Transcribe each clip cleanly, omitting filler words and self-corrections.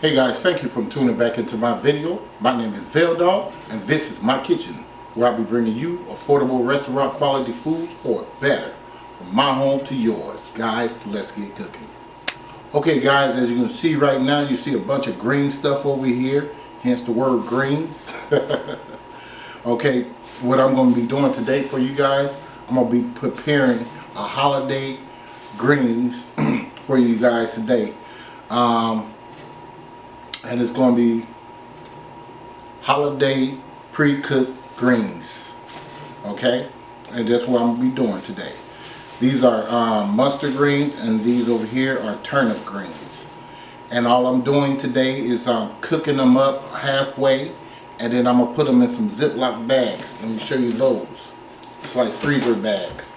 Hey guys, thank you for tuning back into my video. My name is VIEGAR and this is my kitchen, where I'll be bringing you affordable restaurant quality foods, or better, from my home to yours. Guys, let's get cooking. Okay guys, as you can see right now, you see a bunch of green stuff over here, hence the word greens. Okay, what I'm going to be doing today for you guys, I'm going to be preparing a holiday greens for you guys today. And it's going to be holiday pre-cooked greens, okay? And that's what I'm going to be doing today. These are mustard greens, and these over here are turnip greens. And all I'm doing today is cooking them up halfway, and then I'm going to put them in some ZIPLOC bags. Let me show you those. It's like freezer bags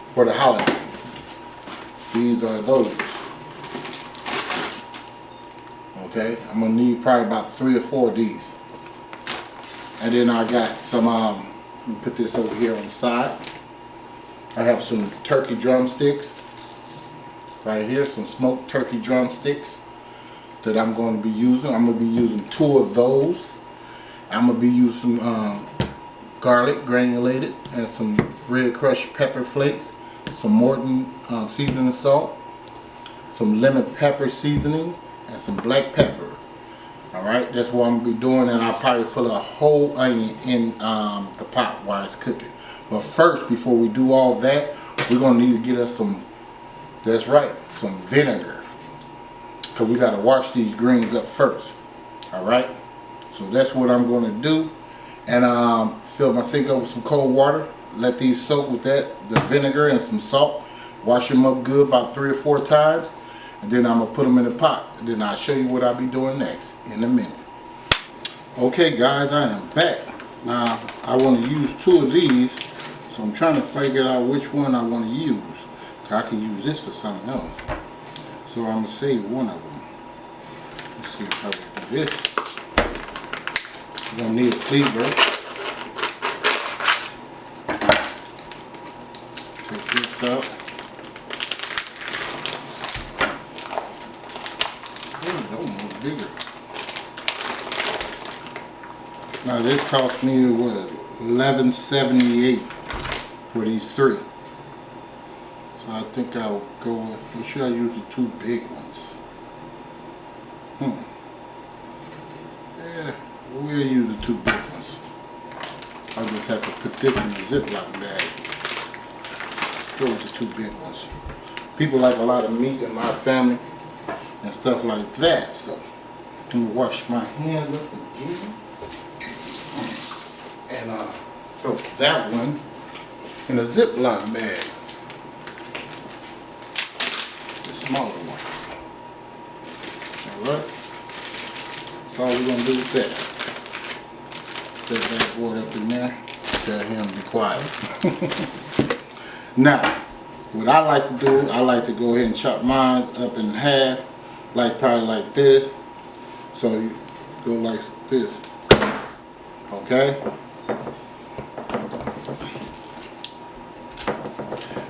for the holidays. These are those. Okay, I'm gonna need probably about 3 or 4 of these. And then I got some, let me put this over here on the side. I have some turkey drumsticks right here, some smoked turkey drumsticks that I'm going to be using. I'm going to be using 2 of those. I'm going to be using some garlic granulated and some red crushed pepper flakes, some MORTON seasoning salt, some lemon pepper seasoning, and some black pepper. Alright, that's what I'm going to be doing, and I'll probably put a whole onion in the pot while it's cooking. But first, before we do all that, we're going to need to get us some, that's right, some vinegar. Because we got to wash these greens up first. Alright, so that's what I'm going to do. And fill my sink up with some cold water. Let these soak with that, the vinegar and some salt. Wash them up good about 3 or 4 times. And then I'm going to put them in the pot. And then I'll show you what I'll be doing next in a minute. Okay guys, I am back. Now, I want to use 2 of these. So I'm trying to figure out which one I want to use. I can use this for something else. So I'm going to save one of them. Let's see how we do this. We're going to need a cleaver. Take this out. Almost bigger. Now this cost me what, $11.78 for these 3. So I think I'll go with, make sure I use the 2 big ones. Yeah, we'll use the 2 big ones. I'll just have to put this in the Ziploc bag. Go with the 2 big ones. People like a lot of meat in my family and stuff like that, so let me wash my hands up again and throw that one in a Ziploc bag, the smaller one. Alright, that's all we're going to do with that. Put that board up in there, tell him to be quiet. Now, what I like to do, I like to go ahead and chop mine up in half, like probably like this. So you go like this. Okay?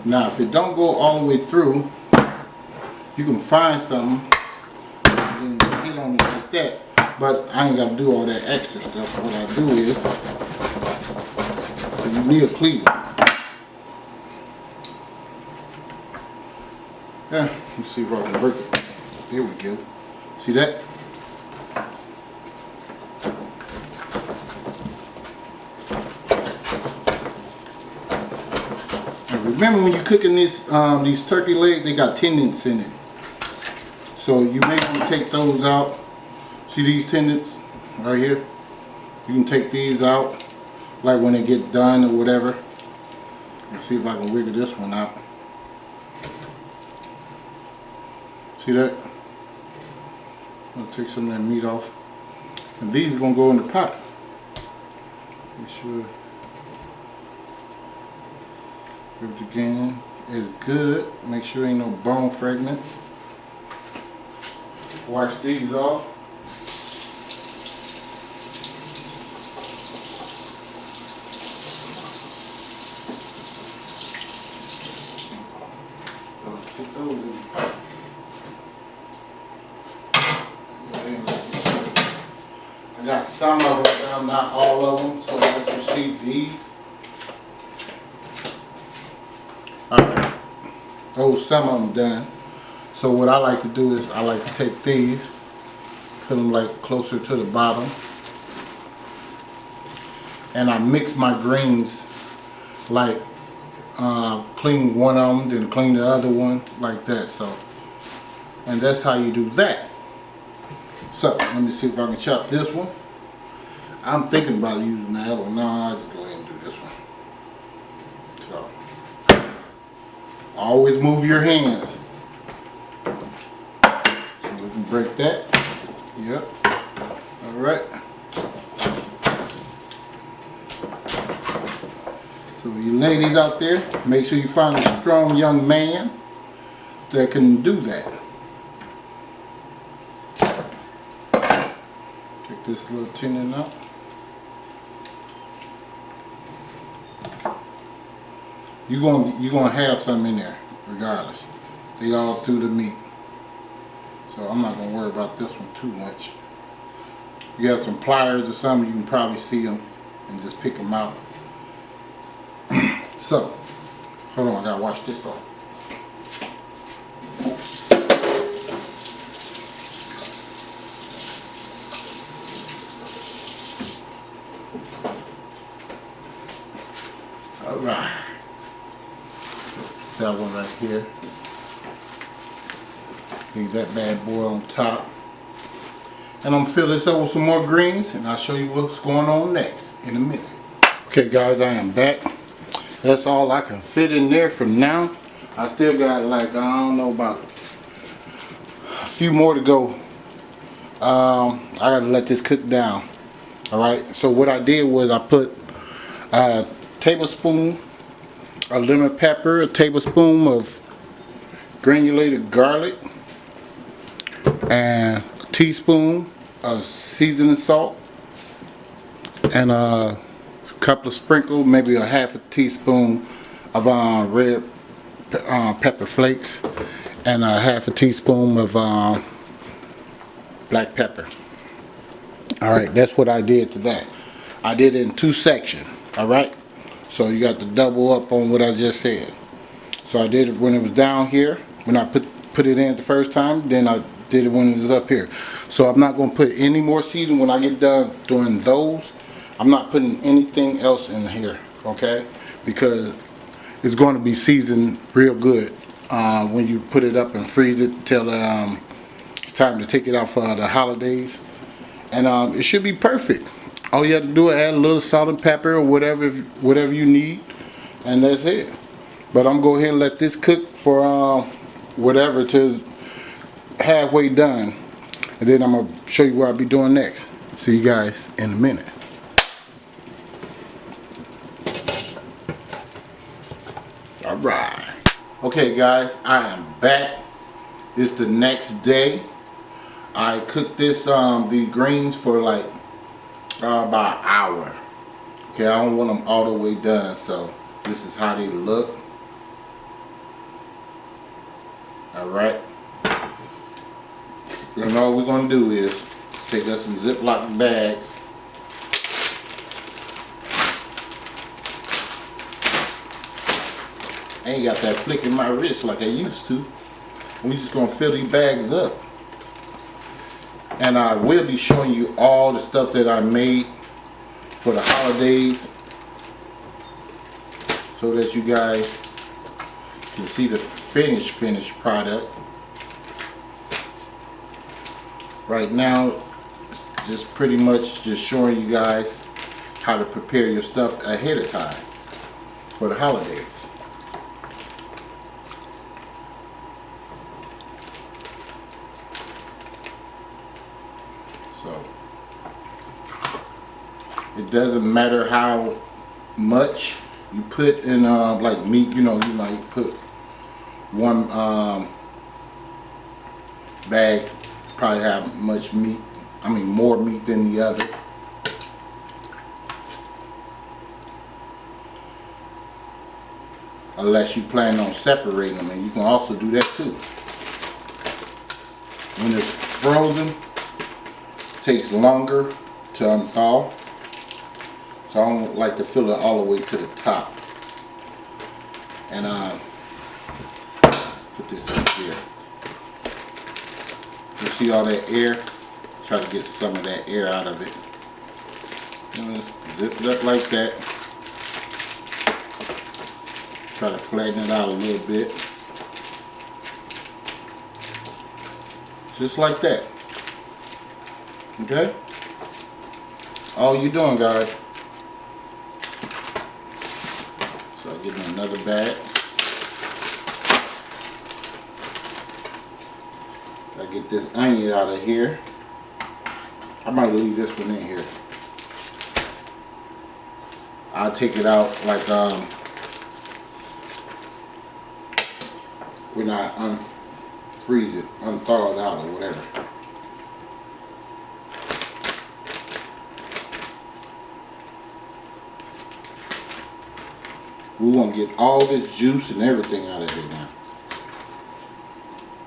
Now if it don't go all the way through, you can find something and then hit on it like that. But I ain't gotta do all that extra stuff. What I do is, you need a cleaver. Yeah, let's see if I can break it. There we go. See that? And remember, when you're cooking these turkey legs, they got tendons in it. So you may want to take those out. See these tendons right here? You can take these out, like when they get done or whatever. Let's see if I can wiggle this one out. See that? I'll take some of that meat off. And these are going to go in the pot. Make sure everything is good. Make sure ain't no bone fragments. Wash these off. Stick those in the pot. Go ahead and let got some of them done, not all of them. So let you see these. Alright, those some of them done. So what I like to do is I like to take these, put them like closer to the bottom, and I mix my greens, like clean one of them, then clean the other one, like that. So, and that's how you do that. So let me see if I can chop this one. I'm thinking about using the other one. No, I'll just go ahead and do this one. So always move your hands. So we can break that. Yep. Alright. So you ladies out there, make sure you find a strong young man that can do that. Take this little tenon out. You're gonna have some in there, regardless. They all through the meat. So I'm not gonna worry about this one too much. If you have some pliers or something, you can probably see them and just pick them out. So, hold on, I gotta wash this off. Alright. That one right here. Leave that bad boy on top. And I'm gonna fill this up with some more greens, and I'll show you what's going on next in a minute. Okay guys, I am back. That's all I can fit in there for now. I still got like, I don't know, about a few more to go. I gotta let this cook down. Alright, so what I did was I put a tablespoon of lemon pepper, a tablespoon of granulated garlic, and a teaspoon of seasoning salt, and a couple of sprinkles, maybe a half a teaspoon of red pepper flakes, and a half a teaspoon of black pepper. Alright, that's what I did to that. I did it in 2 sections. Alright, so you got to double up on what I just said. So I did it when it was down here, when I put it in the first time, then I did it when it was up here. So I'm not going to put any more seasoning when I get done doing those. I'm not putting anything else in here, okay? Because it's going to be seasoned real good when you put it up and freeze it till it's time to take it out for the holidays. And it should be perfect. All you have to do is add a little salt and pepper or whatever you need, and that's it. But I'm going to go ahead and let this cook for whatever till halfway done, and then I'm going to show you what I'll be doing next. See you guys in a minute. Alright. Okay guys, I am back. It's the next day. I cooked this the greens for like about an hour. Okay, I don't want them all the way done, so this is how they look. Alright. And all we're going to do is take us some ZIPLOC bags. I ain't got that flick in my wrist like I used to. We just going to fill these bags up. And I will be showing you all the stuff that I made for the holidays, so that you guys can see the finished product. Right now, it's just pretty much just showing you guys how to prepare your stuff ahead of time for the holidays. So it doesn't matter how much you put in like meat, you know, you might put one bag, probably have much meat, I mean more meat than the other. Unless you plan on separating them, and you can also do that too. When it's frozen, it takes longer to unthaw. So I don't like to fill it all the way to the top. And put this up here. You see all that air? Try to get some of that air out of it. Zip it up like that. Try to flatten it out a little bit. Just like that. Okay? All you doing, guys. So I'll get me another bag. I get this onion out of here. I might leave this one in here. I'll take it out like when I unfreeze it, unthaw it out or whatever. We want to get all this juice and everything out of here now.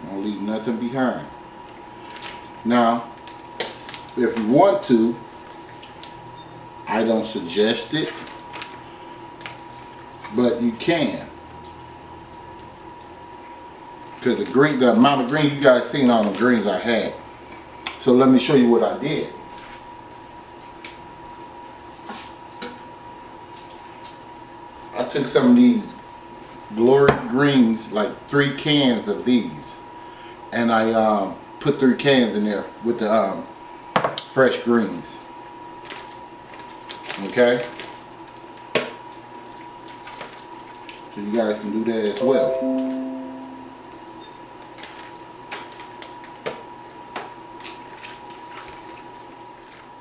Don't leave nothing behind. Now, if you want to, I don't suggest it, but you can. Because the amount of green you guys seen on the greens I had. So let me show you what I did. I took some of these Glory Greens, like 3 cans of these, and I put 3 cans in there with the fresh greens. Okay? So you guys can do that as well.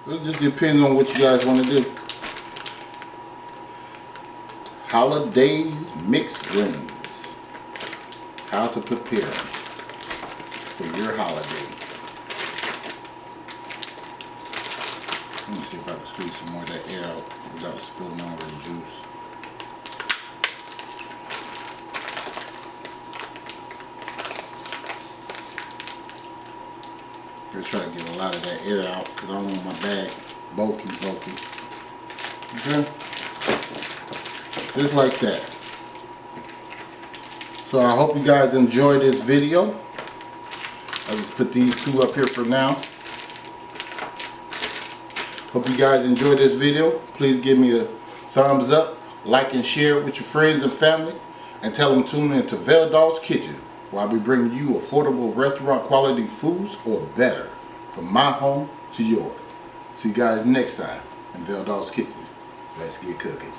It just depends on what you guys want to do. Holidays mixed greens. How to prepare for your holiday. Let me see if I can squeeze some more of that air out without spilling all the juice. Just try to get a lot of that air out because I don't want my bag bulky. Okay? Just like that. So I hope you guys enjoyed this video. I'll just put these 2 up here for now. Hope you guys enjoyed this video. Please give me a thumbs up, like and share it with your friends and family, and tell them to tune in to Veldal's Kitchen, where I'll be bringing you affordable restaurant quality foods or better, from my home to yours. See you guys next time in Veldal's Kitchen. Let's get cooking.